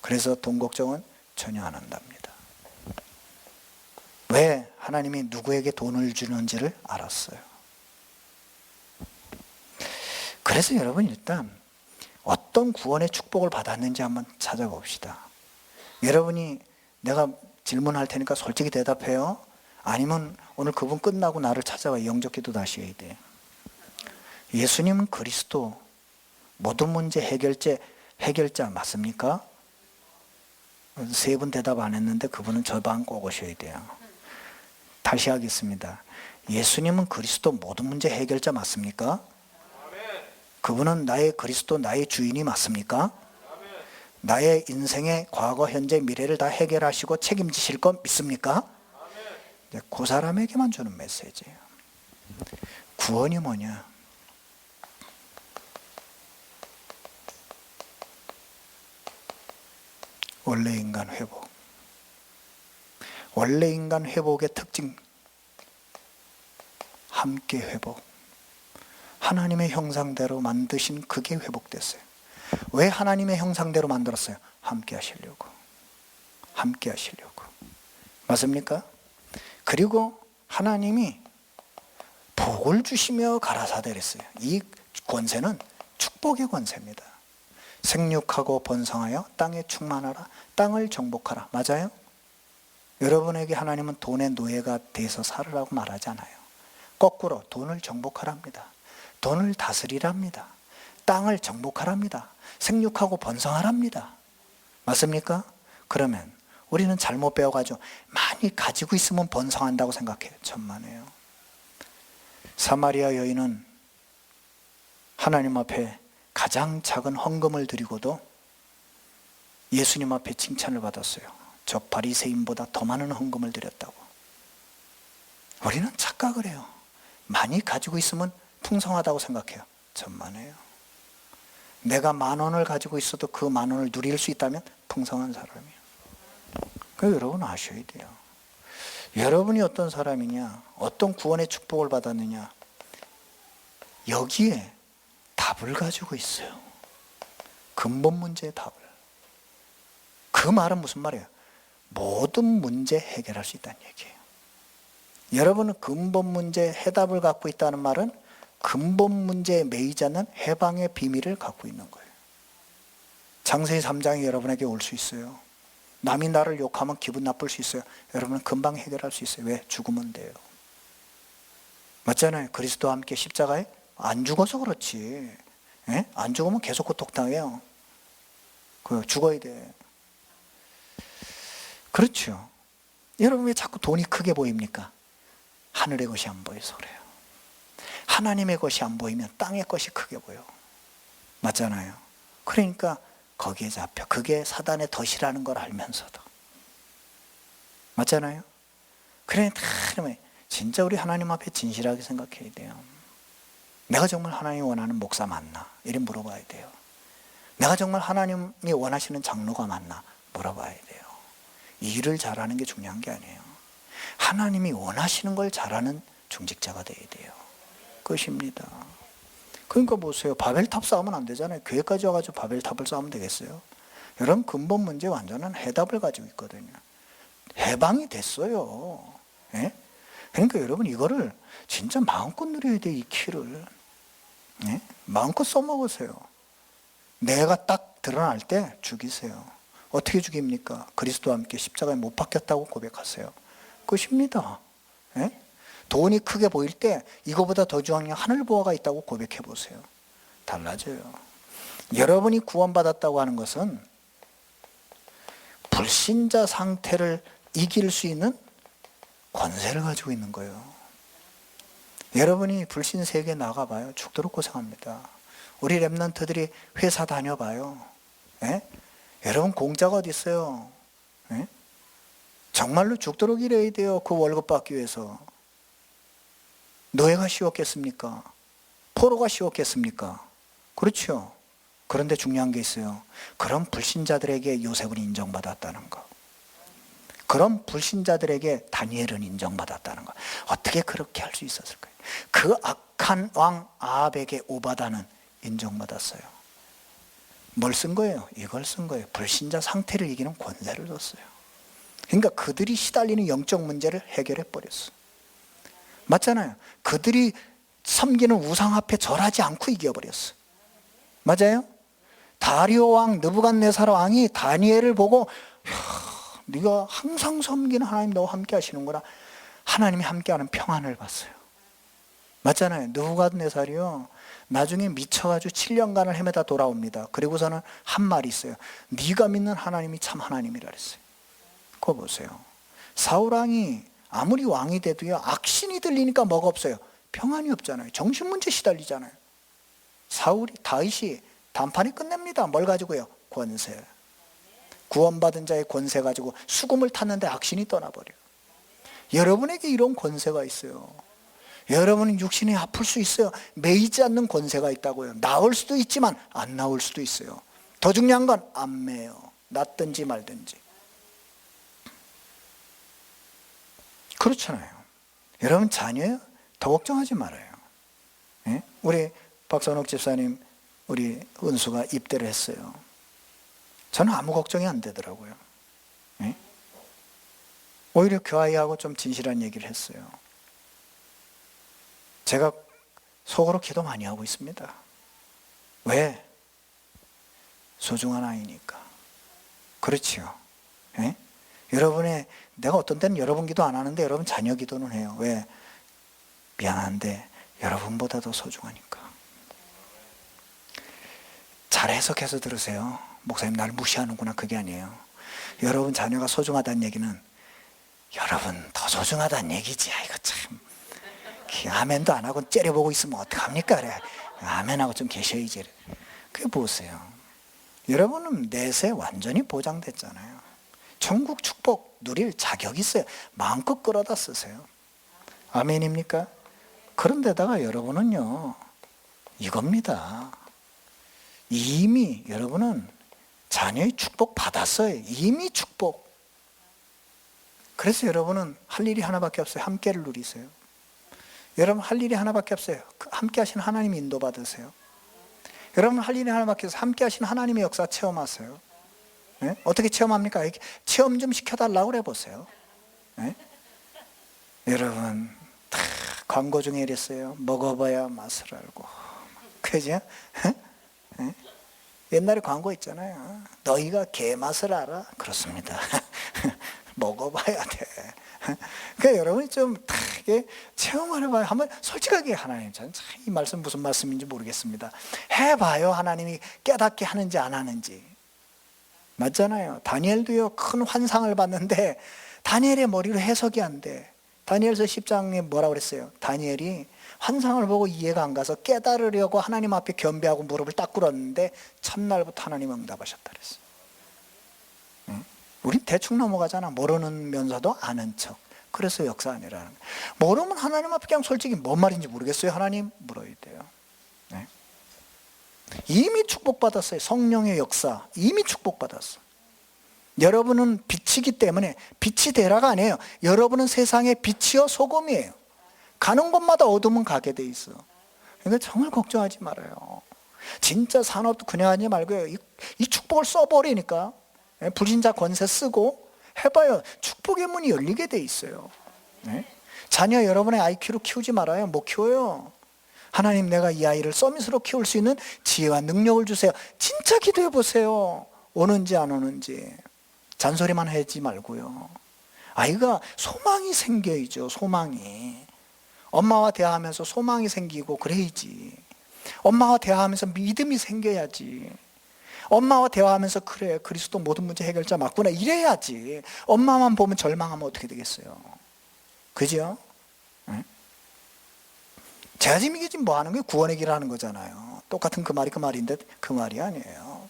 그래서 돈 걱정은 전혀 안 한답니다. 왜? 하나님이 누구에게 돈을 주는지를 알았어요. 그래서 여러분 일단 어떤 구원의 축복을 받았는지 한번 찾아봅시다. 여러분이 내가 질문할 테니까 솔직히 대답해요. 아니면 오늘 그분 끝나고 나를 찾아와 영접기도 다시 해야 돼. 예수님은 그리스도 모든 문제 해결자 맞습니까? 3분 대답 안 했는데 그분은 저 방 꼭 오셔야 돼요. 다시 하겠습니다. 예수님은 그리스도 모든 문제 해결자 맞습니까? 그분은 나의 그리스도 나의 주인이 맞습니까? 나의 인생의 과거, 현재, 미래를 다 해결하시고 책임지실 것 믿습니까? 그 사람에게만 주는 메시지예요. 구원이 뭐냐? 원래 인간 회복. 원래 인간 회복의 특징. 함께 회복. 하나님의 형상대로 만드신 그게 회복됐어요. 왜 하나님의 형상대로 만들었어요? 함께 하시려고. 함께 하시려고. 맞습니까? 그리고 하나님이 복을 주시며 가라사대 그랬어요. 이 권세는 축복의 권세입니다. 생육하고 번성하여 땅에 충만하라. 땅을 정복하라. 맞아요? 여러분에게 하나님은 돈의 노예가 돼서 살으라고 말하지 않아요. 거꾸로 돈을 정복하랍니다. 돈을 다스리랍니다. 땅을 정복하랍니다. 생육하고 번성하랍니다. 맞습니까? 그러면 우리는 잘못 배워가지고 많이 가지고 있으면 번성한다고 생각해요. 천만에요. 사마리아 여인은 하나님 앞에 가장 작은 헌금을 드리고도 예수님 앞에 칭찬을 받았어요. 저 바리새인보다 더 많은 헌금을 드렸다고. 우리는 착각을 해요. 많이 가지고 있으면 풍성하다고 생각해요. 천만에요. 내가 10,000원을 가지고 있어도 그 10,000원을 누릴 수 있다면 풍성한 사람이에요. 그래서 여러분 아셔야 돼요. 여러분이 어떤 사람이냐, 어떤 구원의 축복을 받았느냐, 여기에 답을 가지고 있어요. 근본 문제의 답을. 그 말은 무슨 말이에요? 모든 문제 해결할 수 있다는 얘기예요. 여러분은 근본 문제의 해답을 갖고 있다는 말은 근본 문제에 매이지 않는 해방의 비밀을 갖고 있는 거예요. 장세기 3장이 여러분에게 올 수 있어요. 남이 나를 욕하면 기분 나쁠 수 있어요. 여러분은 금방 해결할 수 있어요. 왜? 죽으면 돼요. 맞잖아요. 그리스도와 함께 십자가에 안 죽어서 그렇지. 예? 안 죽으면 계속 고통당해요. 죽어야 돼. 그렇죠. 여러분 왜 자꾸 돈이 크게 보입니까? 하늘의 것이 안 보여서 그래요. 하나님의 것이 안 보이면 땅의 것이 크게 보여. 맞잖아요. 그러니까 거기에 잡혀. 그게 사단의 덫이라는 걸 알면서도. 맞잖아요. 그러니까 진짜 우리 하나님 앞에 진실하게 생각해야 돼요. 내가 정말 하나님이 원하는 목사 맞나? 이런 물어봐야 돼요. 내가 정말 하나님이 원하시는 장로가 맞나? 물어봐야 돼요. 일을 잘하는 게 중요한 게 아니에요. 하나님이 원하시는 걸 잘하는 중직자가 돼야 돼요. 그것입니다. 그러니까 보세요. 바벨탑 쌓으면 안 되잖아요. 교회까지 와가지고 바벨탑을 쌓으면 되겠어요? 여러분, 근본 문제 완전한 해답을 가지고 있거든요. 해방이 됐어요. 예? 그러니까 여러분, 이거를 진짜 마음껏 누려야 돼, 이 키를. 예? 마음껏 써먹으세요. 내가 딱 드러날 때 죽이세요. 어떻게 죽입니까? 그리스도와 함께 십자가에 못 박혔다고 고백하세요. 끝입니다. 예? 돈이 크게 보일 때 이거보다 더 중요한 하늘보화가 있다고 고백해 보세요. 달라져요. 여러분이 구원받았다고 하는 것은 불신자 상태를 이길 수 있는 권세를 가지고 있는 거예요. 여러분이 불신 세계에 나가봐요. 죽도록 고생합니다. 우리 랩런트들이 회사 다녀봐요. 예? 여러분, 공짜가 어디 있어요? 예? 정말로 죽도록 일해야 돼요. 그 월급 받기 위해서. 노예가 쉬웠겠습니까? 포로가 쉬웠겠습니까? 그렇죠. 그런데 중요한 게 있어요. 그런 불신자들에게 요셉은 인정받았다는 거. 그런 불신자들에게 다니엘은 인정받았다는 거. 어떻게 그렇게 할 수 있었을까요? 그 악한 왕 아합에게 오바다는 인정받았어요. 뭘 쓴 거예요? 이걸 쓴 거예요. 불신자 상태를 이기는 권세를 줬어요. 그러니까 그들이 시달리는 영적 문제를 해결해 버렸어. 맞잖아요. 그들이 섬기는 우상 앞에 절하지 않고 이겨버렸어. 맞아요? 다리오 왕, 느부갓네살 왕이 다니엘을 보고, 네가 항상 섬기는 하나님 너와 함께 하시는구나. 하나님이 함께하는 평안을 봤어요. 맞잖아요. 느부갓네살이요, 나중에 미쳐가지고 7년간을 헤매다 돌아옵니다. 그리고서는 한 말이 있어요. 네가 믿는 하나님이 참 하나님이라 그랬어요. 그거 보세요. 사울왕이 아무리 왕이 돼도요, 악신이 들리니까 뭐가 없어요? 평안이 없잖아요. 정신문제 시달리잖아요. 다윗이 단판에 끝냅니다. 뭘 가지고요? 권세. 구원받은 자의 권세 가지고 수금을 탔는데 악신이 떠나버려요. 여러분에게 이런 권세가 있어요. 여러분은 육신이 아플 수 있어요. 매이지 않는 권세가 있다고요. 나을 수도 있지만 안 나올 수도 있어요. 더 중요한 건 안 매요. 낫든지 말든지. 그렇잖아요. 여러분, 자녀요? 더 걱정하지 말아요. 예? 우리 박선옥 집사님, 우리 은수가 입대를 했어요. 저는 아무 걱정이 안 되더라고요. 예? 오히려 그 아이하고 좀 진실한 얘기를 했어요. 제가 속으로 기도 많이 하고 있습니다. 왜? 소중한 아이니까. 그렇지요. 예? 내가 어떤 때는 여러분 기도 안 하는데 여러분 자녀 기도는 해요. 왜? 미안한데 여러분보다 더 소중하니까. 잘 해석해서 들으세요. 목사님 날 무시하는구나, 그게 아니에요. 여러분 자녀가 소중하다는 얘기는 여러분 더 소중하다는 얘기지. 아이고 참, 아멘도 안 하고 째려보고 있으면 어떡합니까? 그래, 아멘하고 좀 계셔야지. 그게 보세요. 여러분은 내세 완전히 보장됐잖아요. 천국 축복 누릴 자격이 있어요. 마음껏 끌어다 쓰세요. 아멘입니까? 그런데다가 여러분은요, 이겁니다. 이미 여러분은 자녀의 축복 받았어요. 이미 축복. 그래서 여러분은 할 일이 하나밖에 없어요. 함께를 누리세요. 여러분 할 일이 하나밖에 없어요. 함께 하신 하나님 인도 받으세요. 여러분 할 일이 하나밖에 없어요. 함께 하신 하나님의 역사 체험하세요. 네? 어떻게 체험합니까? 이렇게 체험 좀 시켜달라고 그래 보세요. 네? 여러분 다 광고 중에 이랬어요. 먹어봐야 맛을 알고. 그죠? 네? 옛날에 광고 있잖아요. 너희가 개 맛을 알아? 그렇습니다. 먹어봐야 돼. 그러니까 여러분이 좀 이게 체험을 해봐요. 한번 솔직하게, 하나님, 전 이 말씀 무슨 말씀인지 모르겠습니다. 해봐요. 하나님이 깨닫게 하는지 안 하는지. 맞잖아요. 다니엘도요, 큰 환상을 봤는데 다니엘의 머리로 해석이 안 돼. 다니엘서 10장에 뭐라고 그랬어요? 다니엘이 환상을 보고 이해가 안 가서 깨달으려고 하나님 앞에 겸비하고 무릎을 딱 꿇었는데 첫날부터 하나님 응답하셨다 그랬어요. 응? 우린 대충 넘어가잖아. 모르면서도 아는 척. 그래서 역사 아니라는 거예요. 모르면 하나님 앞에 그냥 솔직히 뭔 말인지 모르겠어요. 하나님 물어야 돼요. 네? 이미 축복받았어요. 성령의 역사 이미 축복받았어. 여러분은 빛이기 때문에 빛이 되라가 아니에요. 여러분은 세상의 빛이요 소금이에요. 가는 곳마다 어둠은 가게 돼 있어. 그러니까 정말 걱정하지 말아요. 진짜 산업도 그냥 하지 말고요. 이 축복을 써버리니까 불신자 권세 쓰고 해봐요. 축복의 문이 열리게 돼 있어요. 네? 자녀 여러분의 IQ로 키우지 말아요. 못 키워요. 하나님, 내가 이 아이를 서밋으로 키울 수 있는 지혜와 능력을 주세요. 진짜 기도해 보세요. 오는지 안 오는지. 잔소리만 하지 말고요. 아이가 소망이 생겨야죠. 소망이. 엄마와 대화하면서 소망이 생기고 그래야지. 엄마와 대화하면서 믿음이 생겨야지. 엄마와 대화하면서 그래, 그리스도 모든 문제 해결자 맞구나 이래야지. 엄마만 보면 절망하면 어떻게 되겠어요? 그죠? 네? 제가 지금 이게 지금 뭐 하는 거예요? 구원의 길을 하는 거잖아요. 똑같은 그 말인데 그 말이 아니에요.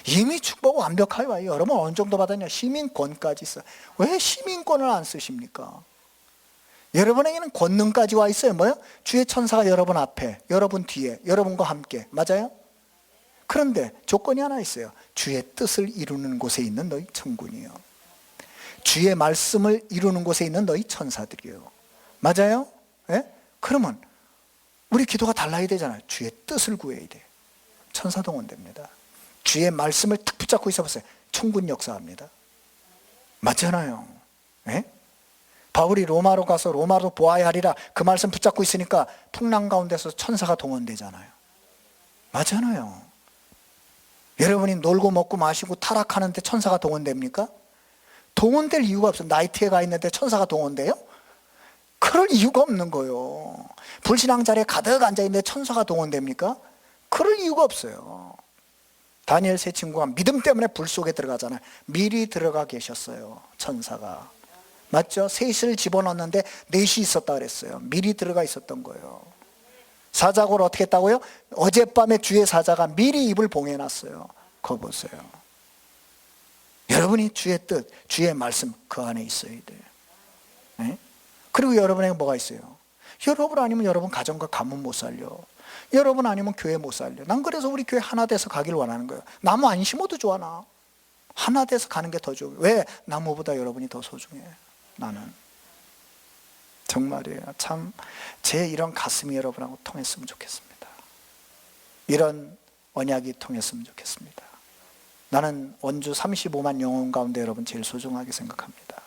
이미 축복 완벽하게 여러분 어느 정도 받았냐? 시민권까지 있어요. 왜 시민권을 안 쓰십니까? 여러분에게는 권능까지 와 있어요. 뭐요? 주의 천사가 여러분 앞에, 여러분 뒤에, 여러분과 함께. 맞아요? 그런데 조건이 하나 있어요. 주의 뜻을 이루는 곳에 있는 너희 천군이요. 주의 말씀을 이루는 곳에 있는 너희 천사들이요. 맞아요? 예? 그러면 우리 기도가 달라야 되잖아요. 주의 뜻을 구해야 돼. 천사 동원됩니다. 주의 말씀을 탁 붙잡고 있어 보세요. 천군 역사합니다. 맞잖아요. 예? 바울이 로마로 가서 로마로 보아야 하리라 그 말씀 붙잡고 있으니까 풍랑 가운데서 천사가 동원되잖아요. 맞잖아요. 여러분이 놀고 먹고 마시고 타락하는데 천사가 동원됩니까? 동원될 이유가 없어요. 나이트에 가 있는데 천사가 동원돼요? 그럴 이유가 없는 거예요. 불신앙 자리에 가득 앉아있는데 천사가 동원됩니까? 그럴 이유가 없어요. 다니엘 세 친구가 믿음 때문에 불 속에 들어가잖아요. 미리 들어가 계셨어요. 천사가. 맞죠? 셋을 집어넣었는데 넷이 있었다 그랬어요. 미리 들어가 있었던 거예요. 사자고를 어떻게 했다고요? 어젯밤에 주의 사자가 미리 입을 봉해놨어요. 그거 보세요. 여러분이 주의 뜻, 주의 말씀 그 안에 있어야 돼요. 네? 그리고 여러분에게 뭐가 있어요? 여러분 아니면 여러분 가정과 가문 못 살려. 여러분 아니면 교회 못 살려. 난 그래서 우리 교회 하나 돼서 가길 원하는 거예요. 나무 안 심어도 좋아 나. 하나 돼서 가는 게 더 좋아요. 왜? 나무보다 여러분이 더 소중해. 나는. 정말이에요. 참 제 이런 가슴이 여러분하고 통했으면 좋겠습니다. 이런 언약이 통했으면 좋겠습니다. 나는 원주 35만 영혼 가운데 여러분 제일 소중하게 생각합니다.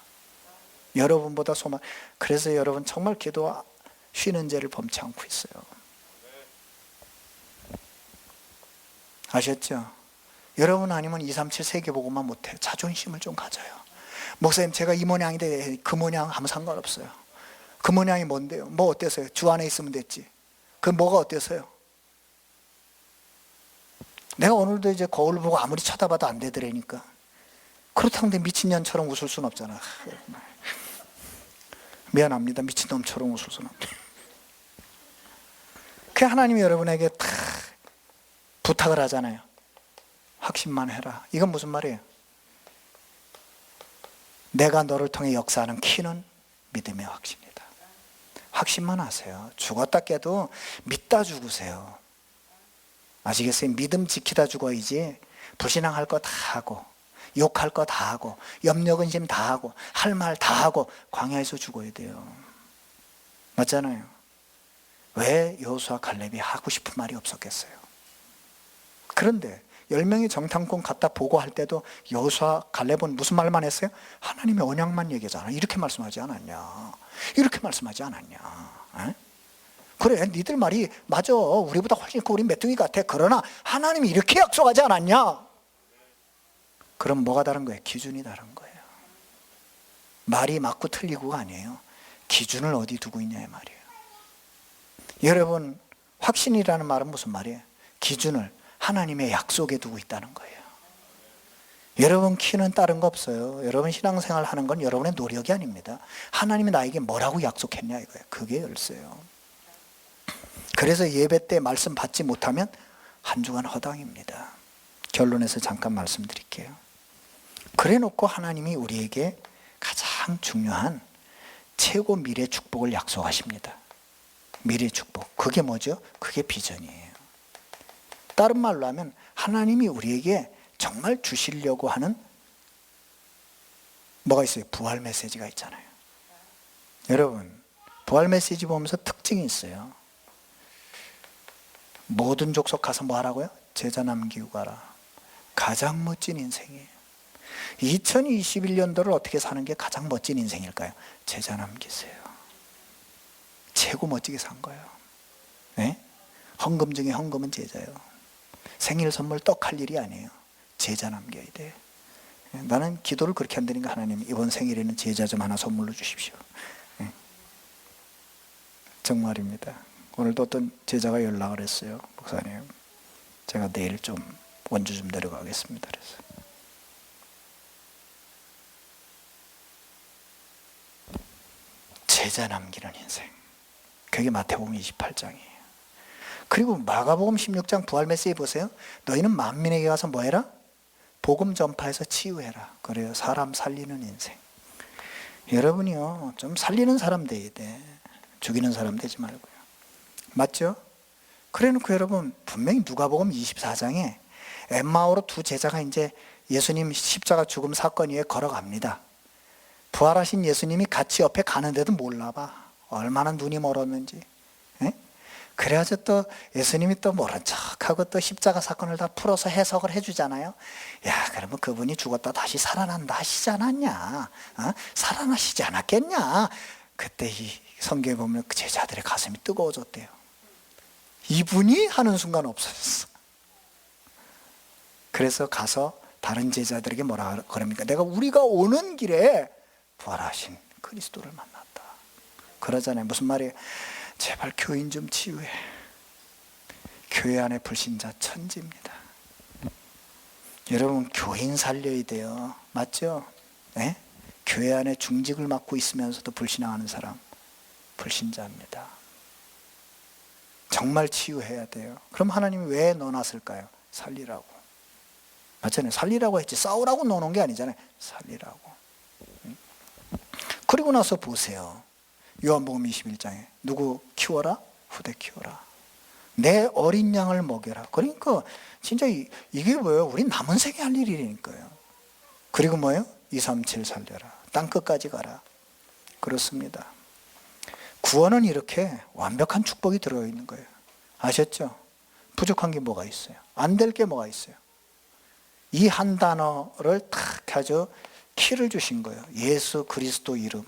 여러분보다 소망. 그래서 여러분 정말 기도 쉬는 죄를 범치 않고 있어요. 아셨죠? 여러분 아니면 237 세계보고만 못해. 자존심을 좀 가져요. 목사님 제가 이 모양인데 그 모양 아무 상관없어요. 그 모양이 뭔데요? 뭐 어때서요? 주 안에 있으면 됐지. 그 뭐가 어때서요? 내가 오늘도 이제 거울 보고 아무리 쳐다봐도 안 되더라니까. 그렇다는데 미친년처럼 웃을 수는 없잖아. 미안합니다. 미친놈처럼 웃을 수는 없죠. 그 하나님이 여러분에게 다 부탁을 하잖아요. 확신만 해라. 이건 무슨 말이에요? 내가 너를 통해 역사하는 키는 믿음의 확신이다. 확신만 하세요. 죽었다 깨도 믿다 죽으세요. 아시겠어요? 믿음 지키다 죽어야지 불신앙할 거 다 하고 욕할 거 다 하고 염려근심 다 하고 할 말 다 하고 광야에서 죽어야 돼요. 맞잖아요. 왜 여호수아 갈렙이 하고 싶은 말이 없었겠어요? 그런데 10명이 정탐꾼 갖다 보고할 때도 여호수아 갈렙은 무슨 말만 했어요? 하나님의 언약만 얘기하잖아. 이렇게 말씀하지 않았냐? 이렇게 말씀하지 않았냐? 에? 그래, 니들 말이 맞아. 우리보다 훨씬 우리 메뚜기 같아. 그러나 하나님이 이렇게 약속하지 않았냐? 그럼 뭐가 다른 거예요? 기준이 다른 거예요. 말이 맞고 틀리고가 아니에요. 기준을 어디 두고 있냐의 말이에요. 여러분, 확신이라는 말은 무슨 말이에요? 기준을 하나님의 약속에 두고 있다는 거예요. 여러분 키는 다른 거 없어요. 여러분 신앙생활 하는 건 여러분의 노력이 아닙니다. 하나님이 나에게 뭐라고 약속했냐 이거예요. 그게 열쇠예요. 그래서 예배 때 말씀 받지 못하면 한 주간 허당입니다. 결론에서 잠깐 말씀드릴게요. 그래 놓고 하나님이 우리에게 가장 중요한 최고 미래 축복을 약속하십니다. 미래 축복. 그게 뭐죠? 그게 비전이에요. 다른 말로 하면 하나님이 우리에게 정말 주시려고 하는 뭐가 있어요? 부활 메시지가 있잖아요. 여러분, 부활 메시지 보면서 특징이 있어요. 모든 족속 가서 뭐 하라고요? 제자 남기고 가라. 가장 멋진 인생이에요. 2021년도를 어떻게 사는 게 가장 멋진 인생일까요? 제자 남기세요. 최고 멋지게 산 거예요. 네? 헌금 중에 헌금은 제자예요. 생일 선물 떡할 일이 아니에요. 제자 남겨야 돼. 나는 기도를 그렇게 한다니까, 하나님 이번 생일에는 제자 좀 하나 선물로 주십시오. 네. 정말입니다. 오늘도 어떤 제자가 연락을 했어요. 목사님, 제가 내일 좀 원주 좀 내려가겠습니다. 그래서 제자 남기는 인생, 그게 마태복음 28장이에요. 그리고 마가복음 16장 부활 메시지 보세요. 너희는 만민에게 가서 뭐 해라? 복음 전파해서 치유해라. 그래요. 사람 살리는 인생. 여러분이요, 좀 살리는 사람 돼야 돼. 죽이는 사람 되지 말고요. 맞죠? 그래 놓고 여러분, 분명히 누가복음 24장에 엠마오로 두 제자가 이제 예수님 십자가 죽음 사건 위에 걸어갑니다. 부활하신 예수님이 같이 옆에 가는데도 몰라봐. 얼마나 눈이 멀었는지. 에? 그래가지고 또 예수님이 또 모른 척하고 또 십자가 사건을 다 풀어서 해석을 해주잖아요. 야, 그러면 그분이 죽었다 다시 살아난다 하시지 않았냐? 살아나시지 않았겠냐? 그때 이 성경에 보면 그 제자들의 가슴이 뜨거워졌대요. 이분이 하는 순간 없어졌어. 그래서 가서 다른 제자들에게 뭐라 그럽니까? 내가 우리가 오는 길에 부활하신 그리스도를 만났다. 그러잖아요. 무슨 말이에요? 제발 교인 좀 치유해. 교회 안에 불신자 천지입니다. 여러분, 교인 살려야 돼요. 맞죠? 네? 교회 안에 중직을 맡고 있으면서도 불신앙하는 사람 불신자입니다. 정말 치유해야 돼요. 그럼 하나님이 왜 넣어놨을까요? 살리라고. 맞잖아요. 살리라고 했지 싸우라고 넣어놓은 게 아니잖아요. 살리라고. 그리고 나서 보세요. 요한복음 21장에 누구 키워라? 후대 키워라. 내 어린 양을 먹여라. 그러니까 진짜 이게 뭐예요? 우리 남은 생에 할 일이니까요. 그리고 뭐예요? 237 살려라. 땅끝까지 가라. 그렇습니다. 구원은 이렇게 완벽한 축복이 들어있는 거예요. 아셨죠? 부족한 게 뭐가 있어요? 안 될 게 뭐가 있어요? 이 한 단어를 탁 아주 키를 주신 거예요. 예수 그리스도 이름.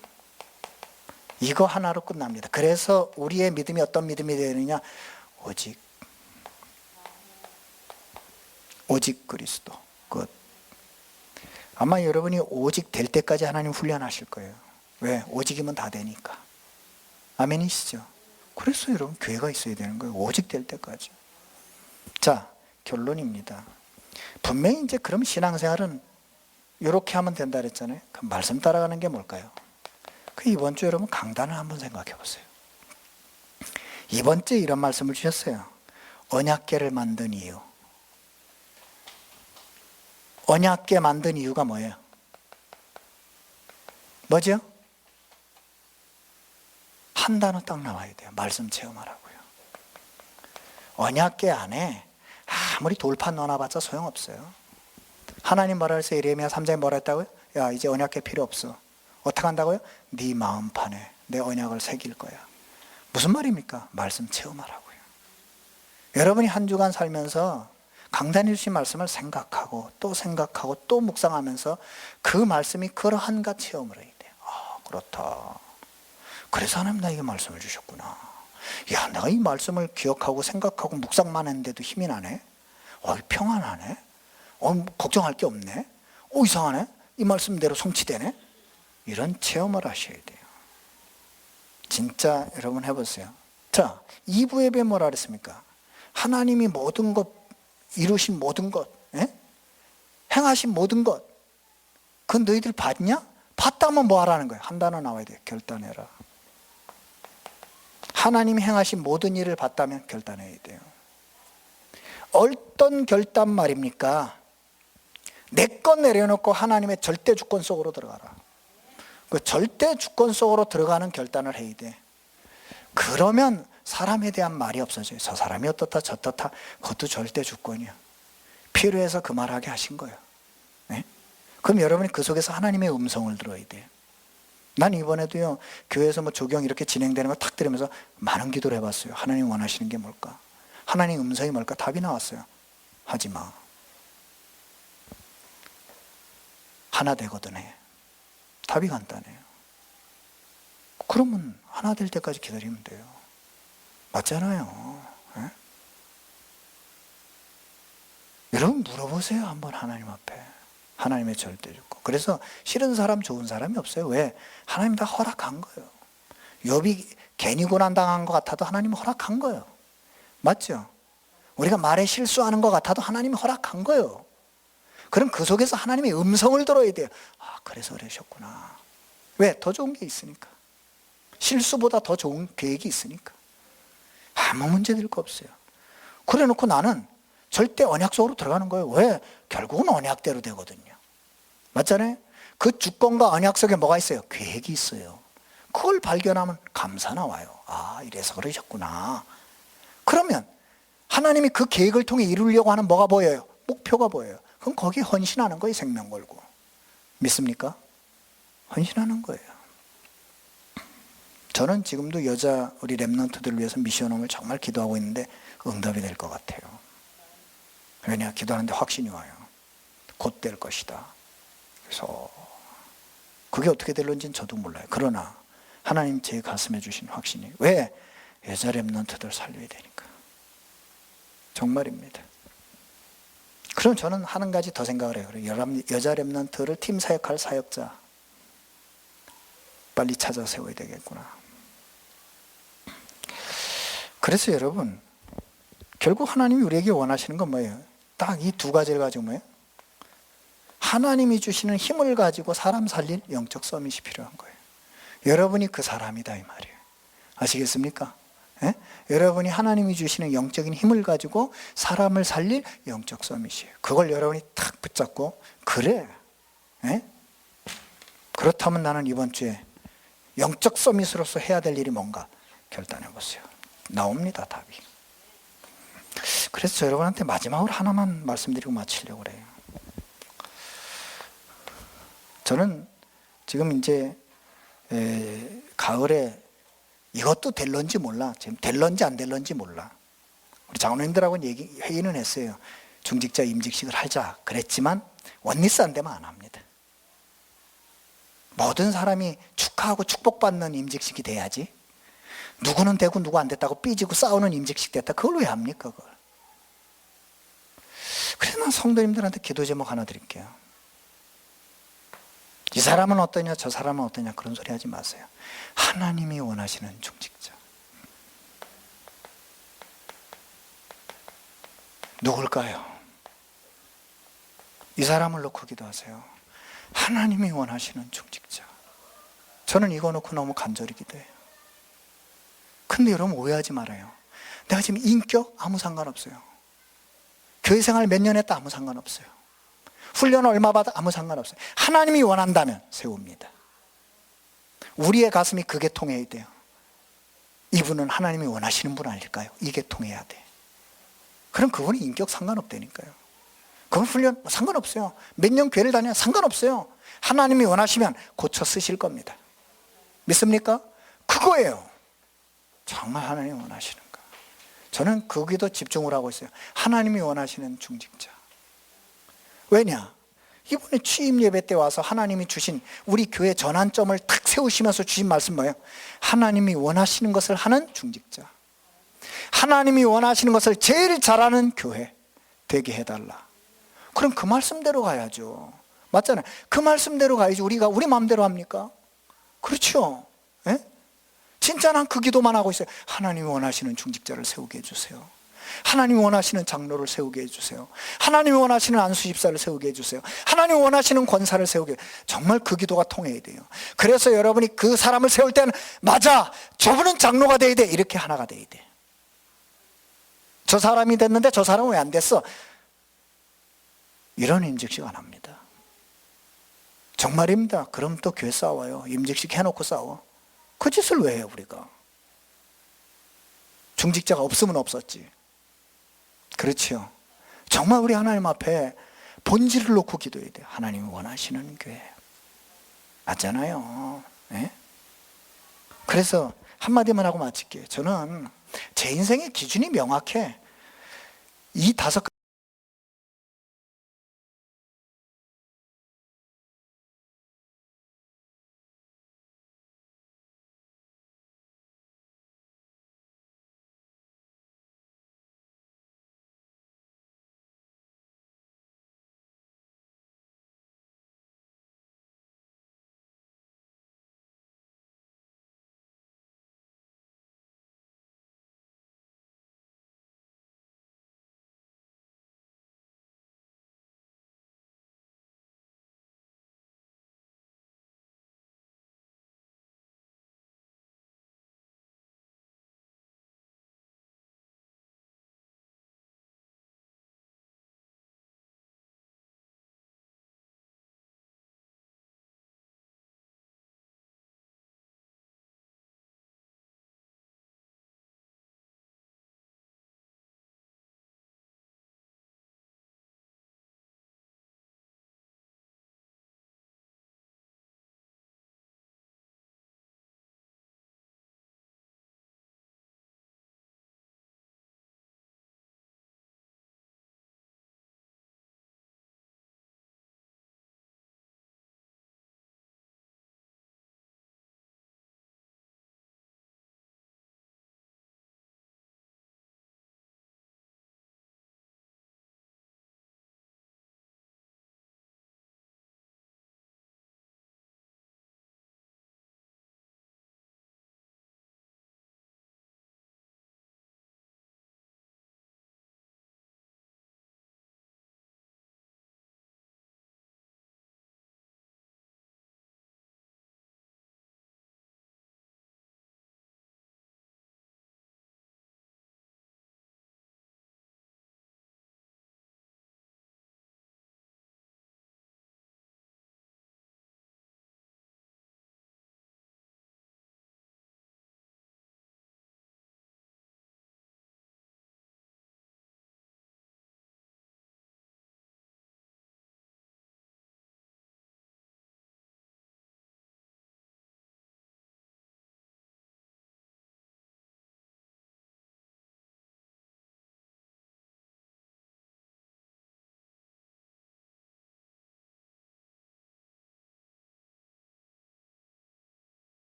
이거 하나로 끝납니다. 그래서 우리의 믿음이 어떤 믿음이 되느냐? 오직 그리스도. 끝. 아마 여러분이 오직 될 때까지 하나님 훈련하실 거예요. 왜? 오직이면 다 되니까. 아멘이시죠? 그래서 여러분 교회가 있어야 되는 거예요. 오직 될 때까지. 자, 결론입니다. 분명히 이제 그럼 신앙생활은 이렇게 하면 된다 그랬잖아요. 그 말씀 따라가는 게 뭘까요? 그 이번 주 여러분 강단을 한번 생각해 보세요. 이번 주에 이런 말씀을 주셨어요. 언약궤를 만든 이유. 언약궤 만든 이유가 뭐예요? 뭐죠? 한 단어 딱 나와야 돼요. 말씀 체험하라고요. 언약궤 안에 아무리 돌판 넣어놔봤자 소용없어요. 하나님 뭐라 그랬어요? 예레미야 3장에 뭐라 했다고요? 야, 이제 언약궤 필요 없어. 어떻게 한다고요? 네 마음판에 내 언약을 새길 거야. 무슨 말입니까? 말씀 체험하라고요. 여러분이 한 주간 살면서 강단해 주신 말씀을 생각하고 또 묵상하면서 그 말씀이 그러한가 체험을 해야 돼요. 아, 그렇다. 그래서 하나님 나에게 말씀을 주셨구나. 야, 내가 이 말씀을 기억하고 생각하고 묵상만 했는데도 힘이 나네. 평안하네. 걱정할 게 없네. 이상하네. 이 말씀대로 성취되네. 이런 체험을 하셔야 돼요. 진짜 여러분 해보세요. 자, 2부 예배 뭐라 그랬습니까? 하나님이 모든 것, 이루신 모든 것, 행하신 모든 것, 그 너희들 봤냐? 봤다면 뭐 하라는 거예요? 한 단어 나와야 돼요. 결단해라. 하나님이 행하신 모든 일을 봤다면 결단해야 돼요. 어떤 결단 말입니까? 내 것 내려놓고 하나님의 절대 주권 속으로 들어가라. 그 절대 주권 속으로 들어가는 결단을 해야 돼. 그러면 사람에 대한 말이 없어져요. 저 사람이 어떻다 저떻다 그것도 절대 주권이야. 필요해서 그 말하게 하신 거예요. 네? 그럼 여러분이 그 속에서 하나님의 음성을 들어야 돼요. 난 이번에도요, 교회에서 뭐 조경 이렇게 진행되는 거 탁 들으면서 많은 기도를 해봤어요. 하나님 원하시는 게 뭘까? 하나님 음성이 뭘까? 답이 나왔어요. 하지 마. 하나 되거든 해. 답이 간단해요. 그러면 하나 될 때까지 기다리면 돼요. 맞잖아요. 예? 여러분 물어보세요. 한번 하나님 앞에. 하나님의 절대적고. 그래서 싫은 사람 좋은 사람이 없어요. 왜? 하나님 다 허락한 거예요. 욥이 괜히 고난당한 것 같아도 하나님이 허락한 거예요. 맞죠? 우리가 말에 실수하는 것 같아도 하나님이 허락한 거예요. 그럼 그 속에서 하나님의 음성을 들어야 돼요. 아, 그래서 그러셨구나. 왜? 더 좋은 게 있으니까. 실수보다 더 좋은 계획이 있으니까. 아무 문제 될 거 없어요. 그래 놓고 나는 절대 언약 속으로 들어가는 거예요. 왜? 결국은 언약대로 되거든요. 맞잖아요? 그 주권과 언약 속에 뭐가 있어요? 계획이 있어요. 그걸 발견하면 감사 나와요. 아, 이래서 그러셨구나. 그러면 하나님이 그 계획을 통해 이루려고 하는 뭐가 보여요? 목표가 보여요. 그럼 거기에 헌신하는 거예요. 생명 걸고. 믿습니까? 헌신하는 거예요. 저는 지금도 우리 랩런트들을 위해서 미션홈을 정말 기도하고 있는데 응답이 될 것 같아요. 왜냐? 기도하는데 확신이 와요. 곧 될 것이다. 그래서 그게 어떻게 될런지는 저도 몰라요. 그러나 하나님 제 가슴에 주신 확신이. 왜? 여자 랩런트들 살려야 되니까. 정말입니다. 그럼 저는 한 가지 더 생각을 해요. 여자 랩런트를 팀 사역할 사역자 빨리 찾아 세워야 되겠구나. 그래서 여러분, 결국 하나님이 우리에게 원하시는 건 뭐예요? 딱 이 두 가지를 가지고 뭐예요? 하나님이 주시는 힘을 가지고 사람 살릴 영적 서밋이 필요한 거예요. 여러분이 그 사람이다 이 말이에요. 아시겠습니까? 예? 여러분이 하나님이 주시는 영적인 힘을 가지고 사람을 살릴 영적 서밋이에요. 그걸 여러분이 탁 붙잡고 그래. 예? 그렇다면 나는 이번 주에 영적 서밋으로서 해야 될 일이 뭔가 결단해 보세요. 나옵니다, 답이. 그래서 저 여러분한테 마지막으로 하나만 말씀드리고 마치려고 그래요. 저는 지금 이제 가을에 이것도 될런지 몰라. 지금 될런지 안 될런지 몰라. 우리 장로님들하고는 회의는 했어요. 중직자 임직식을 하자 그랬지만 원리스 안 되면 안 합니다. 모든 사람이 축하하고 축복받는 임직식이 돼야지. 누구는 되고 누구 안 됐다고 삐지고 싸우는 임직식 됐다. 그걸 왜 합니까? 그걸. 그래서 난 성도님들한테 기도 제목 하나 드릴게요. 이 사람은 어떠냐 저 사람은 어떠냐 그런 소리 하지 마세요. 하나님이 원하시는 중직자. 누굴까요? 이 사람을 놓고 기도하세요. 하나님이 원하시는 중직자. 저는 이거 놓고 너무 간절히 기도해요. 근데 여러분 오해하지 말아요. 내가 지금 인격 아무 상관없어요. 교회 생활 몇 년 했다 아무 상관없어요. 훈련 얼마 받아 아무 상관없어요. 하나님이 원한다면 세웁니다. 우리의 가슴이 그게 통해야 돼요. 이분은 하나님이 원하시는 분 아닐까요? 이게 통해야 돼. 그럼 그분이 인격 상관없다니까요. 그건 훈련 상관없어요. 몇 년 교회를 다녀 상관없어요. 하나님이 원하시면 고쳐 쓰실 겁니다. 믿습니까? 그거예요. 정말 하나님이 원하시는 거. 저는 거기도 집중을 하고 있어요. 하나님이 원하시는 중직자. 왜냐? 이번에 취임 예배 때 와서 하나님이 주신 우리 교회 전환점을 탁 세우시면서 주신 말씀 뭐예요? 하나님이 원하시는 것을 하는 중직자. 하나님이 원하시는 것을 제일 잘하는 교회 되게 해달라. 그럼 그 말씀대로 가야죠. 맞잖아요. 그 말씀대로 가야지 우리가 우리 마음대로 합니까? 그렇죠. 예? 진짜 난 그 기도만 하고 있어요. 하나님이 원하시는 중직자를 세우게 해주세요. 하나님이 원하시는 장로를 세우게 해주세요. 하나님이 원하시는 안수집사를 세우게 해주세요. 하나님이 원하시는 권사를 세우게. 정말 그 기도가 통해야 돼요. 그래서 여러분이 그 사람을 세울 때는 맞아, 저분은 장로가 돼야 돼, 이렇게 하나가 돼야 돼. 저 사람이 됐는데 저 사람은 왜 안 됐어? 이런 임직식 안 합니다. 정말입니다. 그럼 또 교회 싸워요. 임직식 해놓고 싸워. 그 짓을 왜 해요 우리가? 중직자가 없으면 없었지. 그렇지요. 정말 우리 하나님 앞에 본질을 놓고 기도해야 돼요. 하나님이 원하시는 교회. 맞잖아요. 네? 그래서 한마디만 하고 마칠게요. 저는 제 인생의 기준이 명확해. 이 다섯